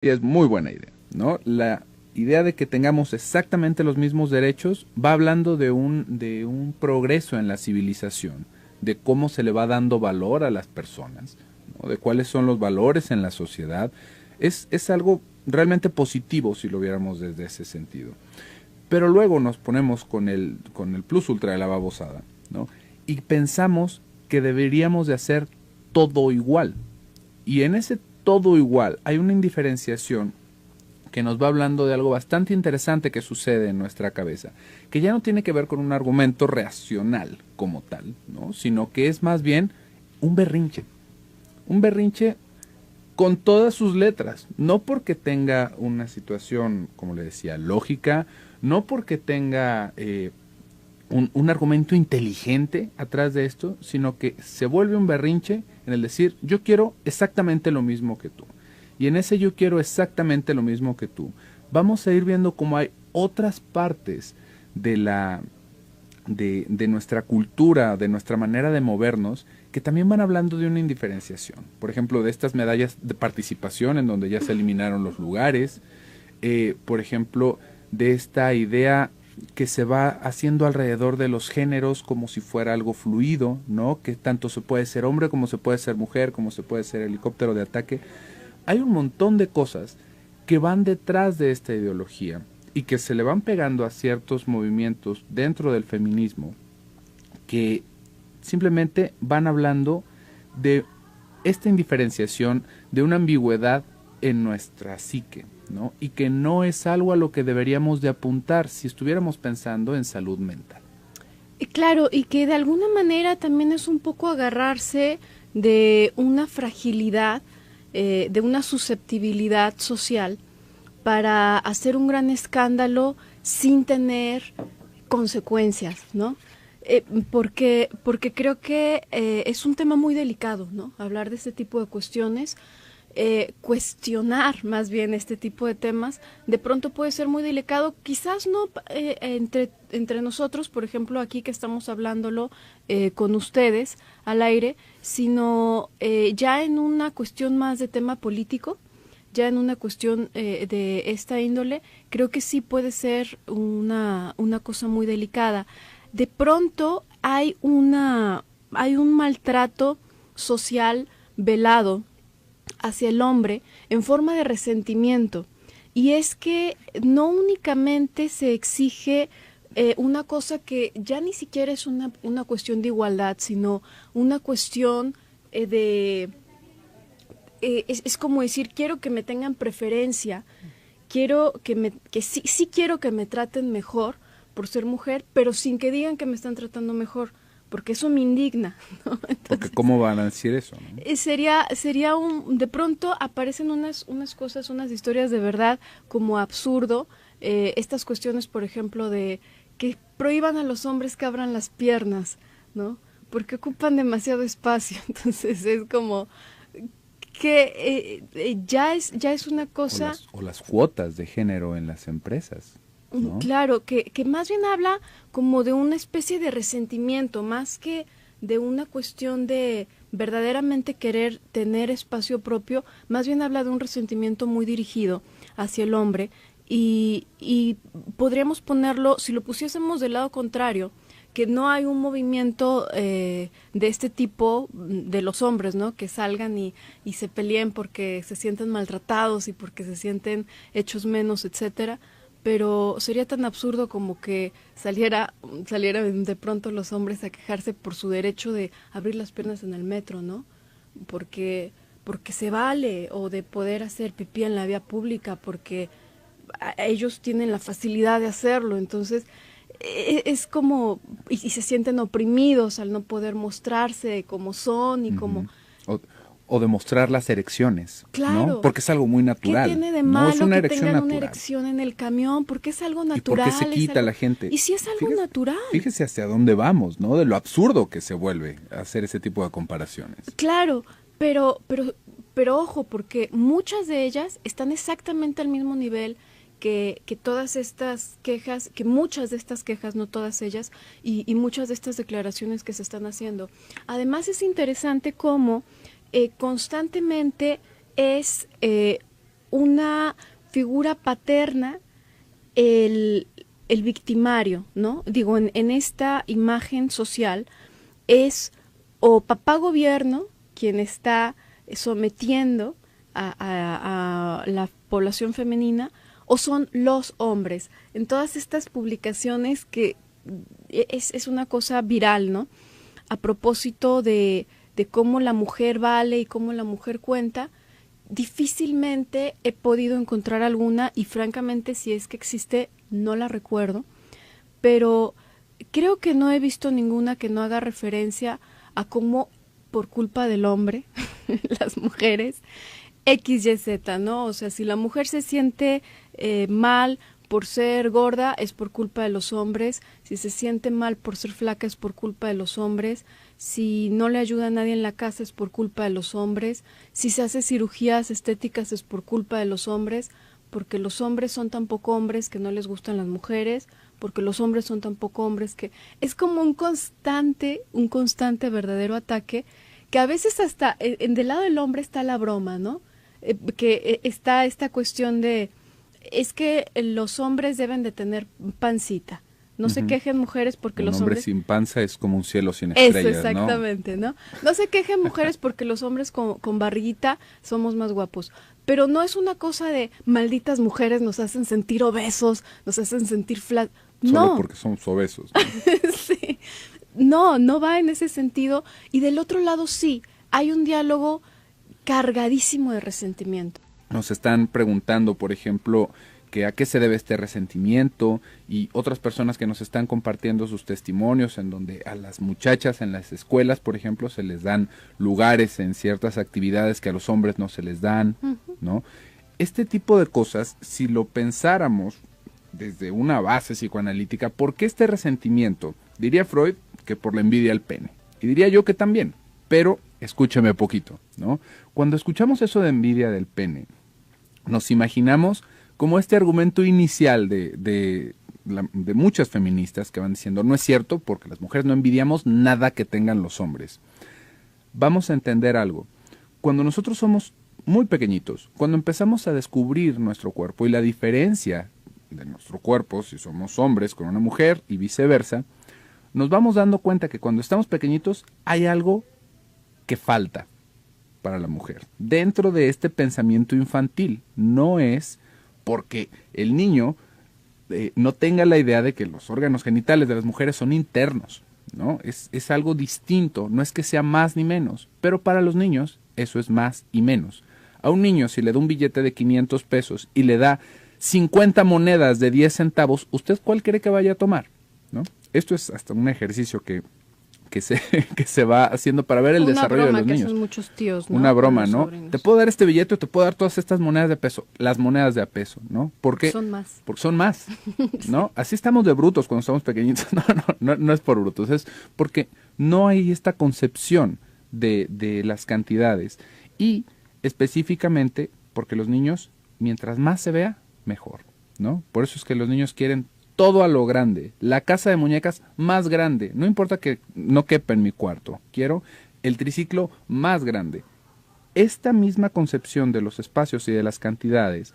Y es muy buena idea, ¿no? La idea de que tengamos exactamente los mismos derechos va hablando de un progreso en la civilización, de cómo se le va dando valor a las personas, ¿no? De cuáles son los valores en la sociedad. Es algo realmente positivo si lo viéramos desde ese sentido. Pero luego nos ponemos con el plus ultra de la babosada, ¿no? Y pensamos que deberíamos de hacer todo igual. Y en ese todo igual hay una indiferenciación que nos va hablando de algo bastante interesante que sucede en nuestra cabeza, que ya no tiene que ver con un argumento racional como tal, ¿no? Sino que es más bien un berrinche. Un berrinche con todas sus letras, no porque tenga una situación, como le decía, lógica, no porque tenga un argumento inteligente atrás de esto, sino que se vuelve un berrinche en el decir, yo quiero exactamente lo mismo que tú. Y en ese yo quiero exactamente lo mismo que tú, vamos a ir viendo cómo hay otras partes de de nuestra cultura, de nuestra manera de movernos, que también van hablando de una indiferenciación. Por ejemplo, de estas medallas de participación en donde ya se eliminaron los lugares, por ejemplo, de esta idea que se va haciendo alrededor de los géneros como si fuera algo fluido, ¿no? Que tanto se puede ser hombre como se puede ser mujer, como se puede ser helicóptero de ataque. Hay un montón de cosas que van detrás de esta ideología y que se le van pegando a ciertos movimientos dentro del feminismo que simplemente van hablando de esta indiferenciación, de una ambigüedad en nuestra psique, ¿no? Y que no es algo a lo que deberíamos de apuntar si estuviéramos pensando en salud mental. Claro, y que de alguna manera también es un poco agarrarse de una fragilidad, de una susceptibilidad social para hacer un gran escándalo sin tener consecuencias, ¿no? Porque creo que es un tema muy delicado, ¿no? Hablar de este tipo de cuestiones, cuestionar más bien este tipo de temas, de pronto puede ser muy delicado, quizás no entre nosotros, por ejemplo, aquí que estamos hablándolo con ustedes al aire, sino ya en una cuestión más de tema político, ya en una cuestión de esta índole, creo que sí puede ser una cosa muy delicada. De pronto hay un maltrato social velado hacia el hombre en forma de resentimiento. Y es que no únicamente se exige una cosa que ya ni siquiera es una cuestión de igualdad, sino una cuestión es como decir, quiero que me tengan preferencia, quiero que sí, sí quiero que me traten mejor por ser mujer, pero sin que digan que me están tratando mejor, porque eso me indigna, ¿no? Porque Entonces, ¿cómo van a decir eso, no? sería de pronto aparecen unas cosas, unas historias de verdad como absurdo, estas cuestiones, por ejemplo, de que prohíban a los hombres que abran las piernas, ¿no? Porque ocupan demasiado espacio, entonces es como que ya es una cosa, O las cuotas de género en las empresas, ¿no? claro, que más bien habla como de una especie de resentimiento, más que de una cuestión de verdaderamente querer tener espacio propio, más bien habla de un resentimiento muy dirigido hacia el hombre y podríamos ponerlo, si lo pusiésemos del lado contrario, que no hay un movimiento de este tipo de los hombres, ¿no? Que salgan y se peleen porque se sienten maltratados y porque se sienten hechos menos, etcétera. Pero sería tan absurdo como que saliera de pronto los hombres a quejarse por su derecho de abrir las piernas en el metro, ¿no? Porque se vale, o de poder hacer pipí en la vía pública, porque ellos tienen la facilidad de hacerlo, entonces es como, y se sienten oprimidos al no poder mostrarse como son y como, Ujú. O, o demostrar las erecciones, ¿no? claro, Porque es algo muy ¿qué natural, tiene de ¿no? Es malo una que erección tengan una natural. erección en el camión? Porque es algo ¿Y por qué se natural, es quita algo, la gente? y si es algo Fíjese, natural. fíjese hacia dónde vamos, ¿no? De lo absurdo que se vuelve hacer ese tipo de comparaciones. Claro, pero, pero, pero ojo, porque muchas de ellas están exactamente al mismo nivel que todas estas quejas, que muchas de estas quejas, no todas ellas, y muchas de estas declaraciones que se están haciendo. Además es interesante cómo constantemente es una figura paterna el victimario, ¿no? Digo, en esta imagen social es o papá gobierno quien está sometiendo a la población femenina, o son los hombres. En todas estas publicaciones que es una cosa viral, ¿no? A propósito de cómo la mujer vale y cómo la mujer cuenta, difícilmente he podido encontrar alguna, y francamente si es que existe no la recuerdo, pero creo que no he visto ninguna que no haga referencia a cómo por culpa del hombre las mujeres X, Y, Z, ¿no? O sea, si la mujer se siente mal por ser gorda, es por culpa de los hombres. Si se siente mal por ser flaca, es por culpa de los hombres. Si no le ayuda a nadie en la casa, es por culpa de los hombres. Si se hace cirugías estéticas, es por culpa de los hombres, porque los hombres son tan poco hombres que no les gustan las mujeres, porque los hombres son tan poco hombres que... Es como un constante verdadero ataque, que a veces hasta del lado del hombre está la broma, ¿no? Que está esta cuestión de, es que los hombres deben de tener pancita. No se quejen mujeres porque los hombres... Un hombre sin panza es como un cielo sin estrellas, eso, exactamente, ¿no? No se quejen mujeres porque los hombres con barriguita somos más guapos. Pero no es una cosa de malditas mujeres nos hacen sentir obesos, nos hacen sentir flacos. No. Solo porque somos obesos, ¿no? Sí. No va en ese sentido. Y del otro lado sí, hay un diálogo cargadísimo de resentimiento. Nos están preguntando, por ejemplo, que a qué se debe este resentimiento, y otras personas que nos están compartiendo sus testimonios en donde a las muchachas en las escuelas, por ejemplo, se les dan lugares en ciertas actividades que a los hombres no se les dan, ¿no? Este tipo de cosas, si lo pensáramos desde una base psicoanalítica, ¿por qué este resentimiento? Diría Freud que por la envidia al pene, y diría yo que también, pero escúcheme poquito, ¿no? Cuando escuchamos eso de envidia del pene, nos imaginamos como este argumento inicial de muchas feministas que van diciendo, no es cierto, porque las mujeres no envidiamos nada que tengan los hombres. Vamos a entender algo. Cuando nosotros somos muy pequeñitos, cuando empezamos a descubrir nuestro cuerpo y la diferencia de nuestro cuerpo, si somos hombres con una mujer y viceversa, nos vamos dando cuenta que cuando estamos pequeñitos hay algo que falta para la mujer. Dentro de este pensamiento infantil, no es porque el niño no tenga la idea de que los órganos genitales de las mujeres son internos, ¿no? Es algo distinto, no es que sea más ni menos, pero para los niños eso es más y menos. A un niño, si le da un billete de 500 pesos y le da 50 monedas de 10 centavos, ¿usted cuál cree que vaya a tomar? ¿No? Esto es hasta un ejercicio que se va haciendo para ver el desarrollo de los niños. Hacen muchos tíos, ¿no? Una broma, ¿no? Sobrinos. Te puedo dar este billete o te puedo dar todas estas monedas de peso. Las monedas de a peso, ¿no? Porque son más. Porque son más, ¿no? Así estamos de brutos cuando estamos pequeñitos. No es por brutos, es porque no hay esta concepción de las cantidades. Y específicamente porque los niños, mientras más se vea, mejor, ¿no? Por eso es que los niños quieren todo a lo grande, la casa de muñecas más grande, no importa que no quepa en mi cuarto, quiero el triciclo más grande. Esta misma concepción de los espacios y de las cantidades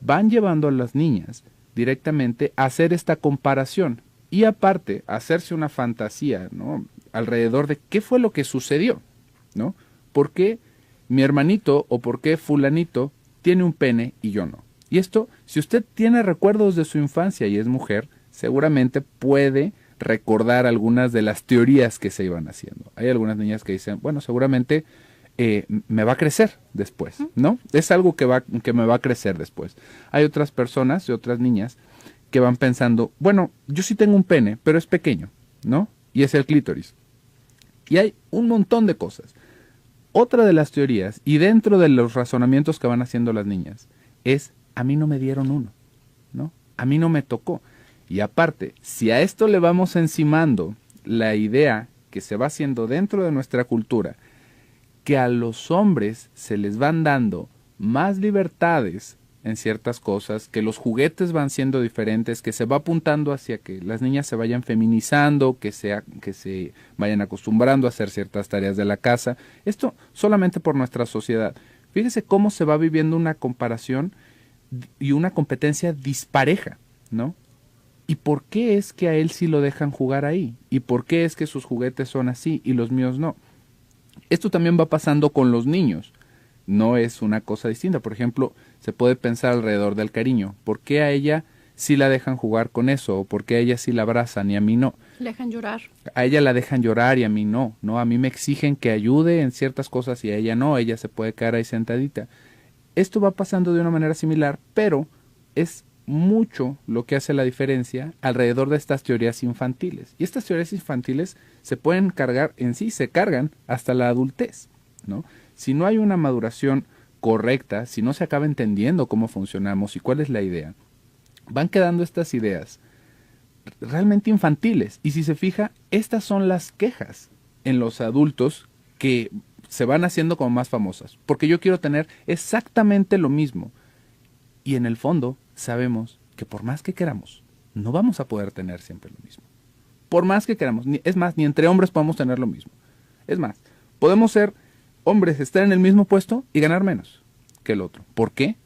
van llevando a las niñas directamente a hacer esta comparación y aparte a hacerse una fantasía, ¿no? Alrededor de qué fue lo que sucedió, ¿no? ¿Por qué mi hermanito o por qué fulanito tiene un pene y yo no? Y esto, si usted tiene recuerdos de su infancia y es mujer, seguramente puede recordar algunas de las teorías que se iban haciendo. Hay algunas niñas que dicen, bueno, seguramente me va a crecer después, ¿no? Es algo que me va a crecer después. Hay otras personas y otras niñas que van pensando, bueno, yo sí tengo un pene, pero es pequeño, ¿no? Y es el clítoris. Y hay un montón de cosas. Otra de las teorías, y dentro de los razonamientos que van haciendo las niñas, es a mí no me dieron uno, ¿no? A mí no me tocó. Y aparte, si a esto le vamos encimando la idea que se va haciendo dentro de nuestra cultura, que a los hombres se les van dando más libertades en ciertas cosas, que los juguetes van siendo diferentes, que se va apuntando hacia que las niñas se vayan feminizando, que se vayan acostumbrando a hacer ciertas tareas de la casa, esto solamente por nuestra sociedad. Fíjese cómo se va viviendo una comparación y una competencia dispareja, ¿no? ¿Y por qué es que a él sí lo dejan jugar ahí? ¿Y por qué es que sus juguetes son así y los míos no? Esto también va pasando con los niños. No es una cosa distinta. Por ejemplo, se puede pensar alrededor del cariño. ¿Por qué a ella sí la dejan jugar con eso? ¿O por qué a ella sí la abrazan y a mí no? Le dejan llorar. A ella la dejan llorar y a mí no, ¿no? A mí me exigen que ayude en ciertas cosas y a ella no. Ella se puede quedar ahí sentadita. Esto va pasando de una manera similar, pero es mucho lo que hace la diferencia alrededor de estas teorías infantiles. Y estas teorías infantiles se pueden cargar en sí, se cargan hasta la adultez, ¿no? Si no hay una maduración correcta, si no se acaba entendiendo cómo funcionamos y cuál es la idea, van quedando estas ideas realmente infantiles. Y si se fija, estas son las quejas en los adultos que se van haciendo como más famosas. Porque yo quiero tener exactamente lo mismo. Y en el fondo sabemos que por más que queramos, no vamos a poder tener siempre lo mismo. Por más que queramos. Es más, ni entre hombres podemos tener lo mismo. Es más, podemos ser hombres, estar en el mismo puesto y ganar menos que el otro. ¿Por qué?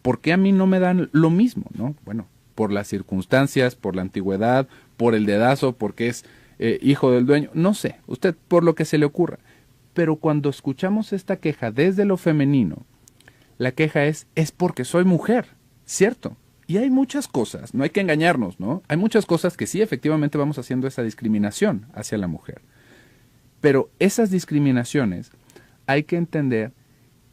Porque a mí no me dan lo mismo, ¿no? Bueno, por las circunstancias, por la antigüedad, por el dedazo, porque es hijo del dueño, no sé, usted por lo que se le ocurra. Pero cuando escuchamos esta queja desde lo femenino, la queja es porque soy mujer, ¿cierto? Y hay muchas cosas, no hay que engañarnos, ¿no? Hay muchas cosas que sí, efectivamente vamos haciendo esa discriminación hacia la mujer. Pero esas discriminaciones hay que entender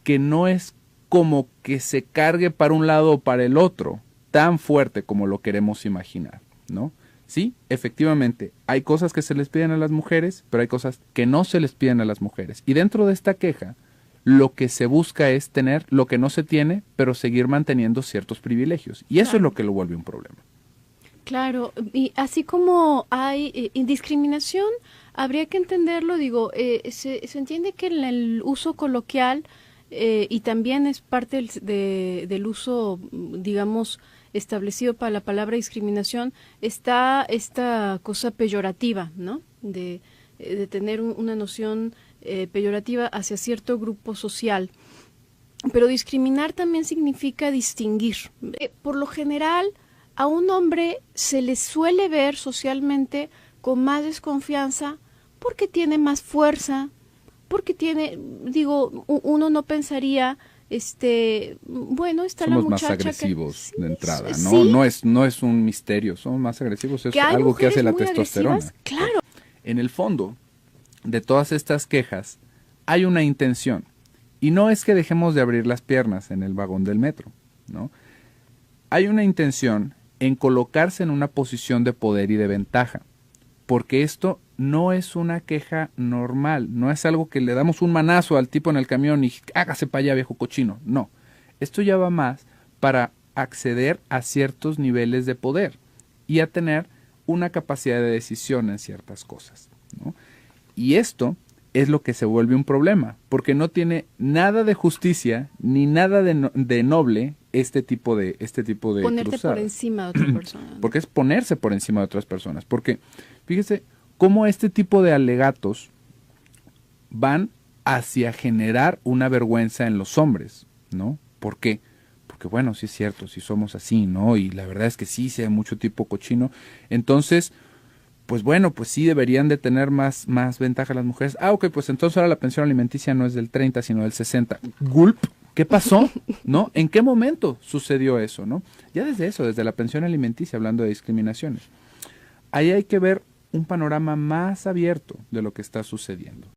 que no es como que se cargue para un lado o para el otro tan fuerte como lo queremos imaginar, ¿no? Sí, efectivamente, hay cosas que se les piden a las mujeres, pero hay cosas que no se les piden a las mujeres. Y dentro de esta queja, lo que se busca es tener lo que no se tiene, pero seguir manteniendo ciertos privilegios. Y eso es lo que lo vuelve un problema. Claro, y así como hay discriminación, habría que entenderlo, digo, se entiende que en el uso coloquial, y también es parte del uso, digamos, establecido para la palabra discriminación, está esta cosa peyorativa, ¿no? De tener una noción peyorativa hacia cierto grupo social. Pero discriminar también significa distinguir. Por lo general, a un hombre se le suele ver socialmente con más desconfianza porque tiene más fuerza, porque tiene, digo, uno no pensaría, bueno, está somos la muchacha más agresivos que, de entrada, sí, ¿no? No es un misterio, somos más agresivos, es algo que hace la testosterona. Claro. En el fondo de todas estas quejas hay una intención, y no es que dejemos de abrir las piernas en el vagón del metro, ¿no? Hay una intención en colocarse en una posición de poder y de ventaja, porque esto no es una queja normal, no es algo que le damos un manazo al tipo en el camión y hágase para allá, viejo cochino. No, esto ya va más para acceder a ciertos niveles de poder y a tener una capacidad de decisión en ciertas cosas, ¿no? Y esto es lo que se vuelve un problema, porque no tiene nada de justicia ni nada de noble este tipo de ponerte cruzadas. por encima de otra persona, ¿no? Porque es ponerse por encima de otras personas, porque fíjese cómo este tipo de alegatos van hacia generar una vergüenza en los hombres, ¿no? ¿Por qué? Porque bueno, sí es cierto, sí somos así, ¿no? Y la verdad es que sí, hay mucho tipo cochino. Entonces, pues bueno, pues sí deberían de tener más ventaja las mujeres. Ah, ok, pues entonces ahora la pensión alimenticia no es del 30, sino del 60. Gulp, ¿qué pasó? ¿No? ¿En qué momento sucedió eso, no? Ya desde eso, desde la pensión alimenticia, hablando de discriminaciones. Ahí hay que ver un panorama más abierto de lo que está sucediendo.